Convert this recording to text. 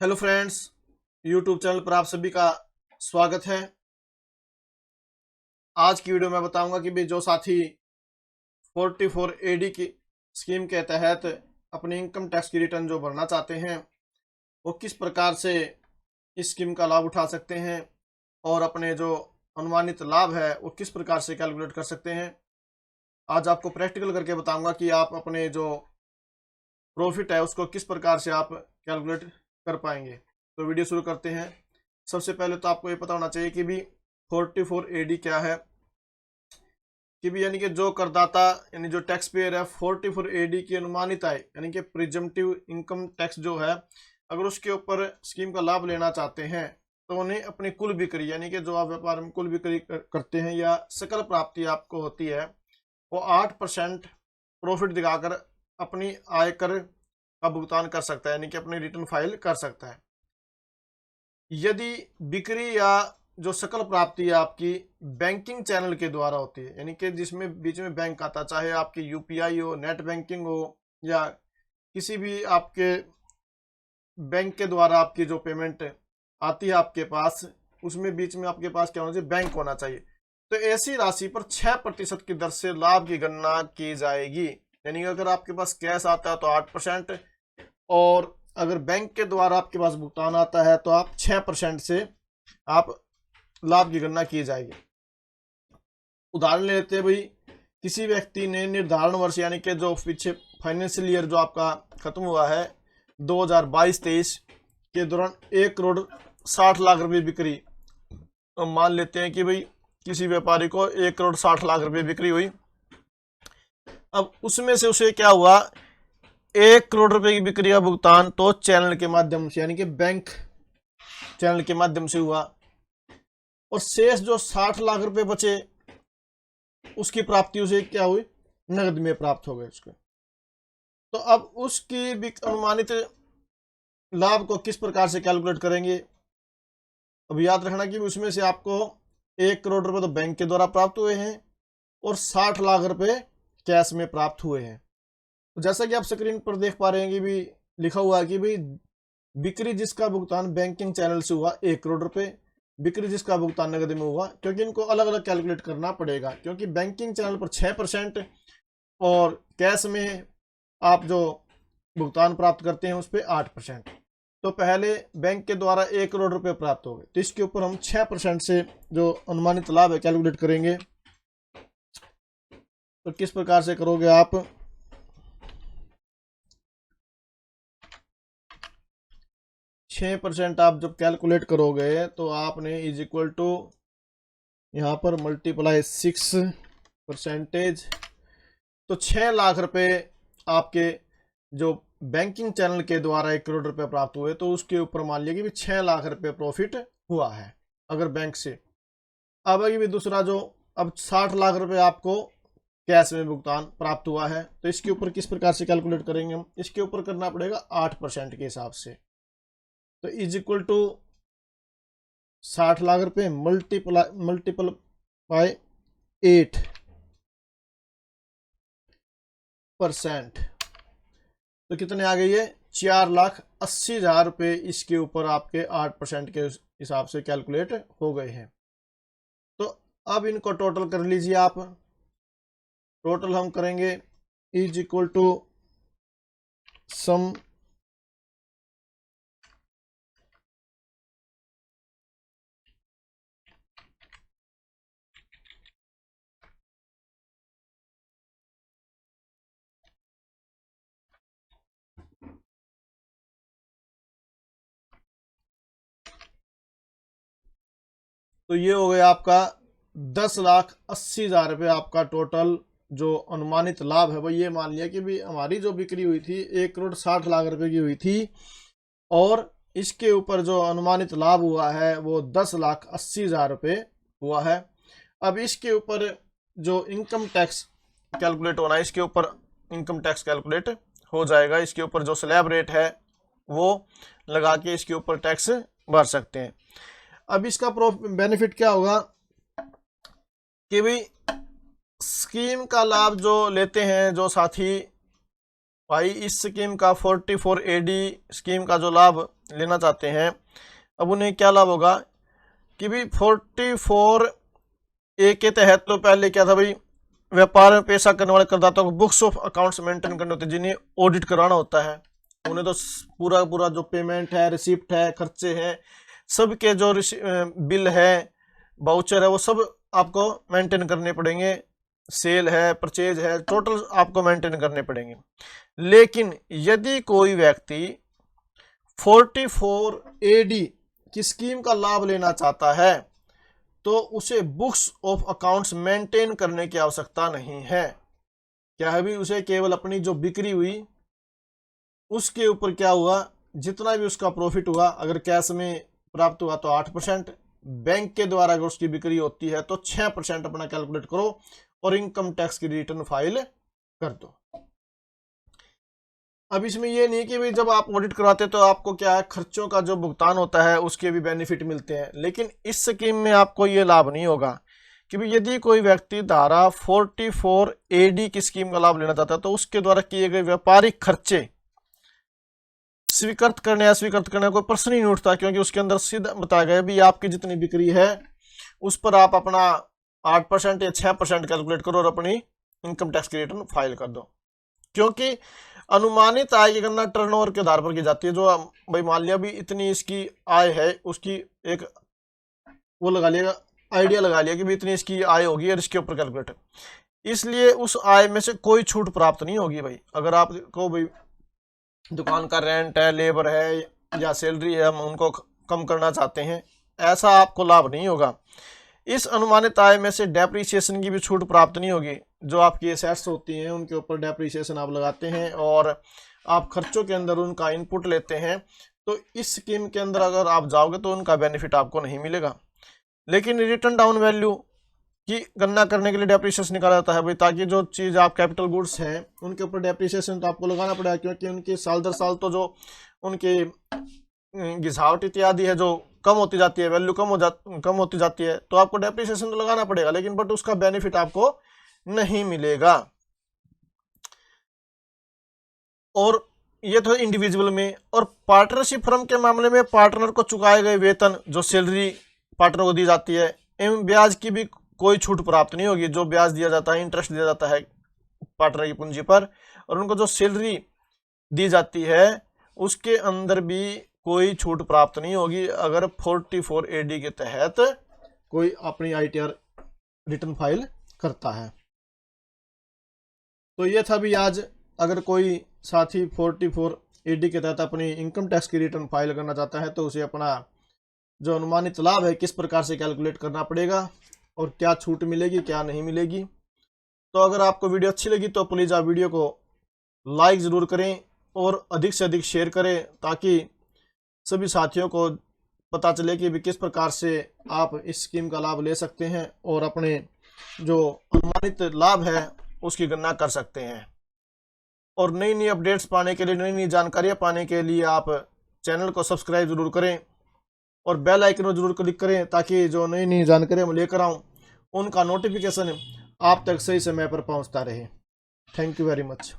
Hello friends, YouTube channel पर आप सभी का स्वागत है। आज की वीडियो में बताऊंगा कि भी जो साथी 44 एडी की स्कीम के तहत अपनी इनकम टैक्स की रिटर्न जो भरना चाहते हैं वो किस प्रकार से इस स्कीम का लाभ उठा सकते हैं और अपने जो अनुमानित लाभ है वो किस प्रकार से कैलकुलेट कर सकते हैं। आज आपको प्रैक्टिकल करके बताऊंगा कि आप अपने जो प्रॉफिट है उसको किस प्रकार से आप कैलकुलेट कर पाएंगे। तो वीडियो शुरू करते हैं। सबसे पहले तो आपको ये पता होना चाहिए कि भी 44 एडी क्या है। कि भी यानी कि जो करदाता यानी जो टैक्स पेयर है 44 एडी की अनुमानित आय यानी कि प्रिजम्पटिव इनकम टैक्स जो है, अगर उसके ऊपर स्कीम का लाभ लेना चाहते हैं तो उन्हें अपनी कुल बिक्री यानी कि जो आप व्यापार में कुल बिक्री करते हैं या सकल प्राप्ति आपको होती है वो 8% प्रॉफिट दिखाकर अपनी आयकर का भुगतान कर सकता है, यानी कि अपनी रिटर्न फाइल कर सकता है। यदि बिक्री या जो सकल प्राप्ति आपकी बैंकिंग चैनल के द्वारा होती है, यानी कि जिसमें बीच में बैंक आता, चाहे आपकी यूपीआई हो, नेट बैंकिंग हो या किसी भी आपके बैंक के द्वारा आपकी जो पेमेंट आती है आपके पास, उसमें बीच में आपके पास क्या होना चाहिए, बैंक होना चाहिए। तो ऐसी राशि पर 6% की दर से लाभ की गणना की जाएगी। यानी अगर आपके पास कैश आता है तो 8%, और अगर बैंक के द्वारा आपके पास भुगतान आता है तो आप 6% से आप लाभ की गणना की जाएगी। उदाहरण लेते हैं भाई, किसी व्यक्ति ने निर्धारण वर्ष यानी कि जो पीछे फाइनेंशियल ईयर जो आपका खत्म हुआ है 2022-23 के दौरान 1,60,00,000 रुपए बिक्री। तो मान लेते हैं कि भाई किसी व्यापारी को 1,60,00,000 रुपए बिक्री हुई। अब उसमें से उसे क्या हुआ, 1 करोड़ रुपए की बिक्री का भुगतान तो चैनल के माध्यम से यानी कि बैंक चैनल के माध्यम से हुआ, और शेष जो 60 लाख रुपए बचे उसकी प्राप्ति उसे क्या हुई, नगद में प्राप्त हो गए उसके। तो अब उसकी अनुमानित लाभ को किस प्रकार से कैलकुलेट करेंगे। अब याद रखना कि उसमें से आपको 1 करोड़ रुपए तो बैंक के द्वारा प्राप्त हुए हैं और 60 लाख रुपए कैश में प्राप्त हुए हैं। तो जैसा कि आप स्क्रीन पर देख पा रहे हैं कि भी लिखा हुआ है कि भाई बिक्री जिसका भुगतान बैंकिंग चैनल से हुआ 1 करोड़ रुपए, बिक्री जिसका भुगतान नगद में हुआ, क्योंकि इनको अलग अलग कैलकुलेट करना पड़ेगा, क्योंकि बैंकिंग चैनल पर 6% और कैश में आप जो भुगतान प्राप्त करते हैं उस पर 8%। तो पहले बैंक के द्वारा 1 करोड़ रुपए प्राप्त हो गए, तो इसके ऊपर हम 6% से जो अनुमानित लाभ है कैलकुलेट करेंगे। तो किस प्रकार से करोगे आप, 6% आप जब कैलकुलेट करोगे तो आपने इज इक्वल टू यहाँ पर मल्टीप्लाई 6%। तो 6 लाख रुपए आपके जो बैंकिंग चैनल के द्वारा 1 करोड़ रुपए प्राप्त हुए, तो उसके ऊपर मान लिया कि 6 लाख रुपए प्रॉफिट हुआ है अगर बैंक से। अब अभी भी दूसरा जो, अब 60 लाख रुपए आपको कैश में भुगतान प्राप्त हुआ है, तो इसके ऊपर किस प्रकार से कैलकुलेट करेंगे हम, इसके ऊपर करना पड़ेगा 8% के हिसाब से। तो इज इक्वल टू 60 लाख रुपए मल्टीपल बाय 8%, तो कितने आ गई है, 4,80,000 रुपए इसके ऊपर आपके 8% के हिसाब से कैलकुलेट हो गए हैं। तो अब इनको टोटल कर लीजिए आप। टोटल हम करेंगे इज इक्वल टू सम तो ये हो गया आपका 10,80,000 रुपये आपका टोटल जो अनुमानित लाभ है वो। ये मान लिया कि भी हमारी जो बिक्री हुई थी 1,60,00,000 रुपए की हुई थी, और इसके ऊपर जो अनुमानित लाभ हुआ है वो 10,80,000 रुपये हुआ है। अब इसके ऊपर जो इनकम टैक्स कैलकुलेट होना है, इसके ऊपर इनकम टैक्स कैलकुलेट हो जाएगा। इसके ऊपर जो स्लैब रेट है वो लगा के इसके ऊपर टैक्स भर सकते हैं। अब इसका बेनिफिट क्या होगा कि भाई स्कीम का लाभ जो लेते हैं जो साथी भाई इस स्कीम का 44AD स्कीम का जो लाभ लेना चाहते हैं, अब उन्हें क्या लाभ होगा कि भाई 44A के तहत तो पहले क्या था भाई, व्यापार में पेशा करने वाले करदाताओं को बुक्स ऑफ अकाउंट्स मेंटेन करने होते हैं, जिन्हें ऑडिट कराना होता है। उन्हें तो पूरा पूरा जो पेमेंट है, रिसिप्ट है, खर्चे हैं, सबके जो बिल है, बाउचर है, वो सब आपको मेंटेन करने पड़ेंगे। सेल है, परचेज है, टोटल आपको मेंटेन करने पड़ेंगे। लेकिन यदि कोई व्यक्ति 44AD की स्कीम का लाभ लेना चाहता है तो उसे बुक्स ऑफ अकाउंट्स मेंटेन करने की आवश्यकता नहीं है। क्या है भी, उसे केवल अपनी जो बिक्री हुई उसके ऊपर क्या हुआ, जितना भी उसका प्रॉफिट हुआ, अगर कैश में प्राप्त हुआ तो 8%, बैंक के द्वारा अगर उसकी बिक्री होती है तो 6% अपना कैलकुलेट करो और इनकम टैक्स की रिटर्न फाइल कर दो। अब इसमें ये नहीं कि भाई जब आप ऑडिट करवाते तो आपको क्या है, खर्चों का जो भुगतान होता है उसके भी बेनिफिट मिलते हैं, लेकिन इस स्कीम में आपको ये लाभ नहीं होगा कि भाई यदि कोई व्यक्ति धारा 44AD की स्कीम का लाभ लेना चाहता है तो उसके द्वारा किए गए व्यापारिक खर्चे स्वीकृत करने अस्वीकृत करने का कोई प्रश्न ही नहीं उठता, क्योंकि उसके अंदर सीधा बताया गया भी आपकी जितनी बिक्री है उस पर आप अपना 8% या 6% कैलकुलेट करो और अपनी इनकम टैक्स की रिटर्न फाइल कर दो। क्योंकि अनुमानित आय की गणना टर्नओवर के आधार पर की जाती है। जो भाई मान लिया भी इतनी इसकी आय है, उसकी एक वो लगा लिया, आइडिया लगा लिया कि भी इतनी इसकी आय होगी और इसके ऊपर कैलकुलेट, इसलिए उस आय में से कोई छूट प्राप्त नहीं होगी। भाई अगर आपको भाई दुकान का रेंट है, लेबर है या सैलरी है, हम उनको कम करना चाहते हैं, ऐसा आपको लाभ नहीं होगा। इस अनुमानित आय में से डेप्रीसिएशन की भी छूट प्राप्त नहीं होगी। जो आपकी एसेट्स होती हैं उनके ऊपर डेप्रीसिएशन आप लगाते हैं और आप खर्चों के अंदर उनका इनपुट लेते हैं, तो इस स्कीम के अंदर अगर आप जाओगे तो उनका बेनिफिट आपको नहीं मिलेगा। लेकिन रिटर्न डाउन वैल्यू की गणना करने के लिए डेप्रीसिएशन निकाला जाता है भाई, ताकि जो चीज़ आप कैपिटल गुड्स हैं उनके ऊपर डेप्रीसिएशन तो आपको लगाना पड़ेगा, क्योंकि उनकी साल दर साल तो जो उनकी घिसावट इत्यादि है जो कम होती जाती है, वैल्यू कम होती जाती है, तो आपको डेप्रीसिएशन तो लगाना पड़ेगा, लेकिन बट उसका बेनिफिट आपको नहीं मिलेगा। और ये तो इंडिविजुअल में। और पार्टनरशिप फर्म के मामले में पार्टनर को चुकाए गए वेतन जो सैलरी पार्टनर को दी जाती है एवं ब्याज की भी कोई छूट प्राप्त नहीं होगी। जो ब्याज दिया जाता है, इंटरेस्ट दिया जाता है पार्टनर की पूंजी पर, और उनको जो सैलरी दी जाती है उसके अंदर भी कोई छूट प्राप्त नहीं होगी अगर 44AD के तहत कोई अपनी ITR रिटर्न फाइल करता है। तो ये था भी आज, अगर कोई साथी 44AD के तहत अपनी इनकम टैक्स की रिटर्न फाइल करना चाहता है तो उसे अपना जो अनुमानित लाभ है किस प्रकार से कैलकुलेट करना पड़ेगा और क्या छूट मिलेगी क्या नहीं मिलेगी। तो अगर आपको वीडियो अच्छी लगी तो प्लीज़ आप वीडियो को लाइक ज़रूर करें और अधिक से अधिक शेयर करें, ताकि सभी साथियों को पता चले कि भी किस प्रकार से आप इस स्कीम का लाभ ले सकते हैं और अपने जो अनुमानित लाभ है उसकी गणना कर सकते हैं। और नई नई अपडेट्स पाने के लिए, नई नई जानकारियाँ पाने के लिए आप चैनल को सब्सक्राइब ज़रूर करें और बेल आइकन को जरूर क्लिक करें, ताकि जो नई नई जानकारियाँ मैं लेकर आऊँ उनका नोटिफिकेशन आप तक सही समय पर पहुँचता रहे। Thank you very much.